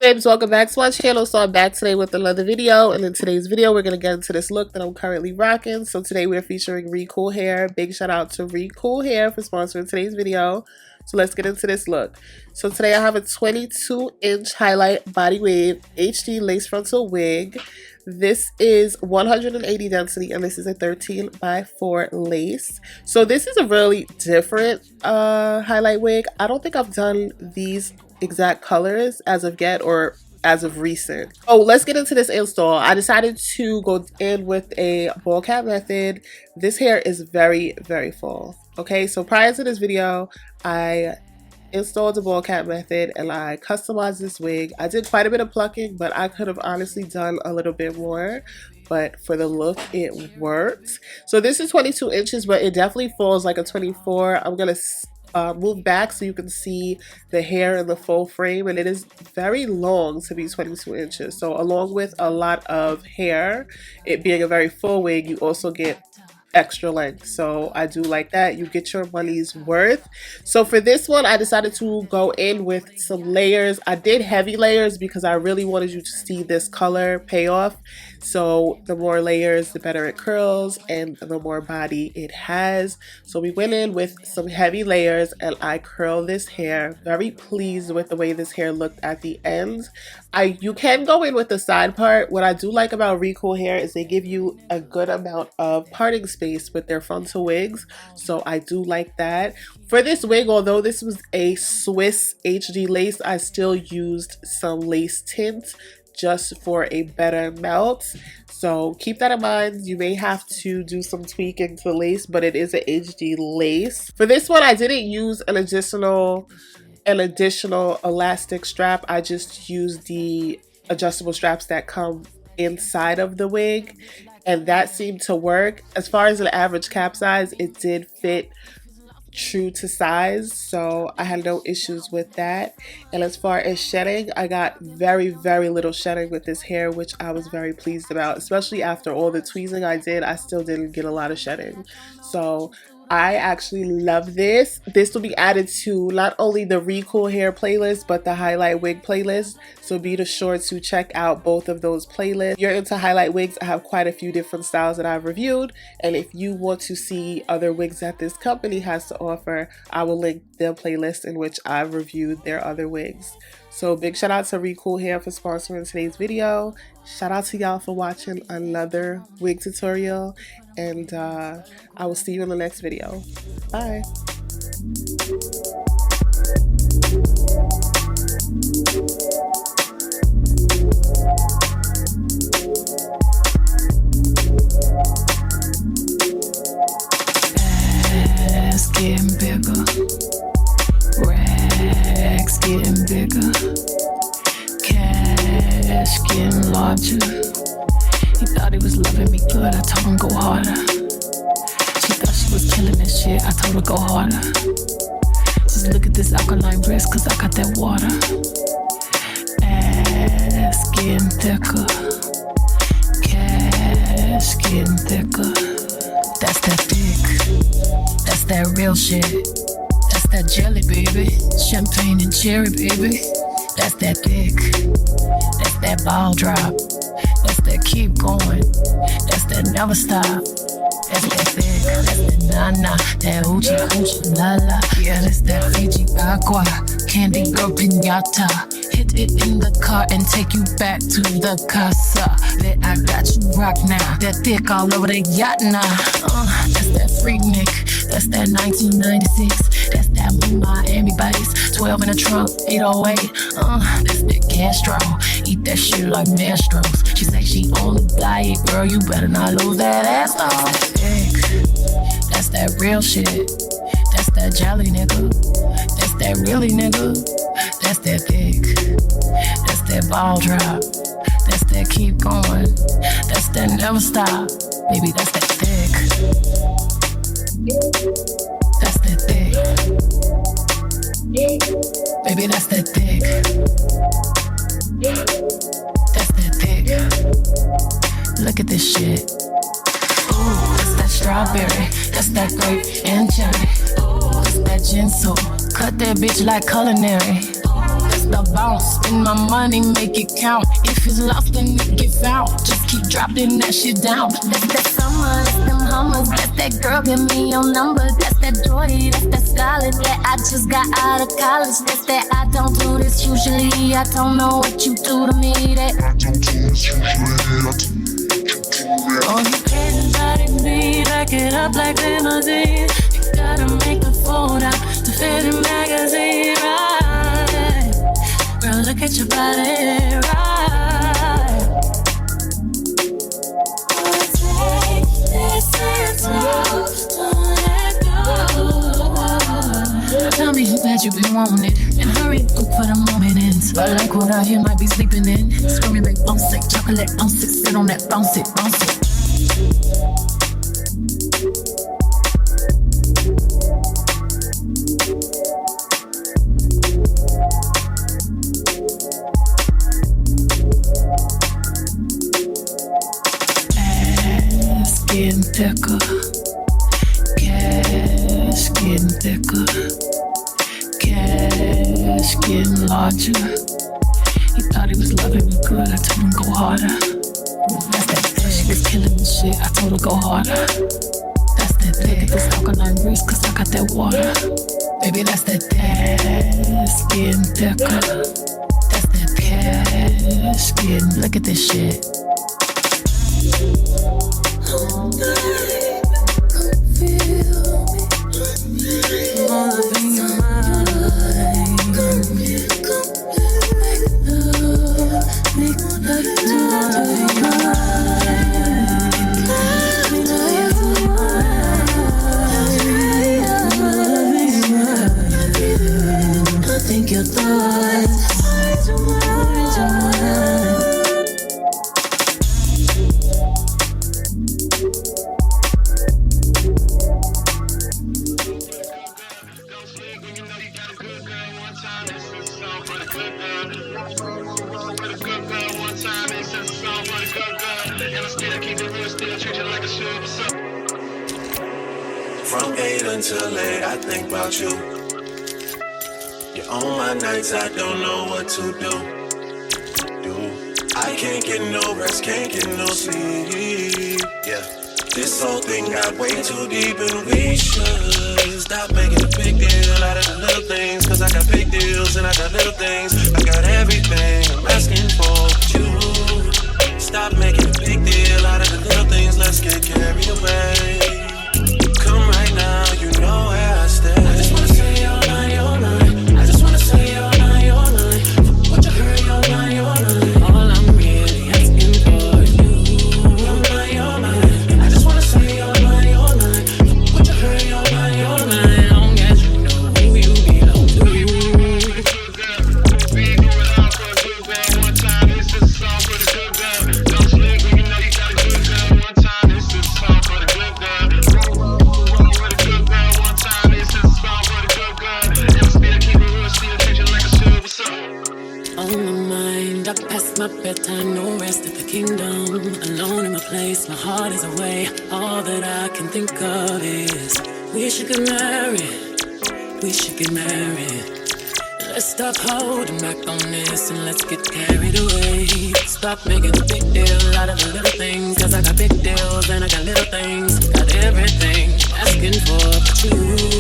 Babes, welcome back to my channel. So I'm back today with another video, and in today's video we're going to get into this look that I'm currently rocking. So today we're featuring Recool hair. Big shout out to Recool hair for sponsoring today's video. So let's get into this look. So today I have a 22-inch highlight body wave HD lace frontal wig. This is 180 density and this is a 13 by 4 lace. So this is a really different highlight wig. I don't think I've done these exact colors as of yet or as of recent. Oh, let's get into this install. I decided to go in with a ball cap method. This hair is very full. Okay, so prior to this video I installed the ball cap method and I customized this wig. I did quite a bit of plucking, but I could have honestly done a little bit more, but for the look it worked. So this is 22 inches, but it definitely falls like a 24. I'm gonna move back so you can see the hair in the full frame, and it is very long to be 22 inches. So along with a lot of hair, it being a very full wig, you also get extra length. So I do like that. You get your money's worth. So for this one I decided to go in with some layers. I did heavy layers because I really wanted you to see this color pay off. So the more layers the better it curls and the more body it has. So we went in with some heavy layers and I curled this hair. Very pleased with the way this hair looked at the end. You can go in with the side part. What I do like about Recool hair is they give you a good amount of parting space with their frontal wigs. So I do like that. For this wig, although this was a Swiss HD lace, I still used some lace tint just for a better melt. So keep that in mind. You may have to do some tweaking to the lace, but it is an HD lace. For this one I didn't use an additional elastic strap. I just used the adjustable straps that come inside of the wig, and that seemed to work. As far as an average cap size, it did fit true to size, so I had no issues with that. And as far as shedding, I got very little shedding with this hair, which I was very pleased about. Especially after all the tweezing I did, I still didn't get a lot of shedding. So I actually love this. This will be added to not only the Recool hair playlist, but the highlight wig playlist. So be sure to check out both of those playlists. If you're into highlight wigs, I have quite a few different styles that I've reviewed. And if you want to see other wigs that this company has to offer, I will link their playlist in which I've reviewed their other wigs. So big shout out to Recool hair for sponsoring today's video. Shout out to y'all for watching another wig tutorial, and I will see you in the next video. Bye. Ass getting bigger, racks getting bigger, cash getting larger. He thought he was loving me good, I told him go harder. She thought she was killing this shit, I told her go harder. Just look at this alkaline wrist, cause I got that water. Ass getting thicker, cash getting thicker. That's that thick, that's that real shit. That's that jelly, baby, champagne and cherry, baby. That's that thick, that's that ball drop. That's that keep going, that's that never stop. That's that thick, that's that na-na, that hoochie la-la. Yeah, that's that Fiji agua, candy girl piñata. Hit it in the car and take you back to the casa. That I got you rock now, that thick all over the yacht now. That's that freak Nick, that's that 1996. That's that Miami bass, 12 in the trunk, 808. That's that Castro, eat that shit like Mastros. She say she on the diet, girl, you better not lose that ass though. That's that thick, that's that real shit. That's that jelly nigga, that's that really nigga. That's that thick, that's that ball drop. That's that keep going, that's that never stop. Baby, that's that thick, that's that thick. Baby, that's that thick, that's that thick. Look at this shit. Ooh, that's that strawberry, that's that grape and cherry. Ooh, that's that ginseng, cut that bitch like culinary. Ooh, that's the bounce. Spend my money, make it count. If it's lost, then it get found. Just keep dropping that shit down. That's that summer, that's them hummers. That's that girl, give me your number. That's that joy, that's that stylist. Yeah, I just got out of college. That's that I don't do this usually. I don't know what you do to me. That I don't do this usually. Oh, you can't invite me, back it up like limousine. You gotta make the fold out to fit in magazine, right? Girl, look at your body, right? Oh, take this slow, don't let go. Tell me how bad you been wanting it, and hurry up for the moment ends. But like what I hear, might be sleeping in. Screaming like bounce it, chocolate bounce it, sit on that bounce it, bounce it. Ass getting thicker, cash getting thicker, cash getting larger. He thought he was loving me good, I told him go harder. That's that thing, she was killing me shit, I told her go harder. That's that thing, this alkaline grease, cause I got that water. Baby, that's that ass getting thicker. That's that cash getting, look at this shit. All night, come feel me. All up in your mind. Come here, make love to your mind. I think your thoughts. From 8 until late, I think about you. You're on my nights, I don't know what to do. I can't get no rest, can't get no sleep. Yeah, this whole thing got way too deep, and we should stop making a big deal out of the little things. Cause I got big deals and I got little things. I got everything I'm asking for, but you stop making a big deal out of the little things. Let's get carried away. Come right now, you know where I stay. I just wanna say you're mine, you're mine. I just wanna say you're mine, you're mine. What you heard, you're mine, you're mine. All I'm really asking for you. You're mine, you're mine. I just wanna say you're mine, you're mine. What you heard, you're mine, you're mine. Long as you know who you belong to. Be going out for a good girl one time. This is a song for the good girl. Don't sleep when you know you got a good girl one time. This is a song for the good girl. On my mind, I pass my bedtime, no rest at the kingdom. Alone in my place, my heart is away. All that I can think of is we should get married, we should get married. Let's stop holding back on this and let's get carried away. Stop making a big deal out of the little things. Cause I got big deals and I got little things. Got everything asking for but you.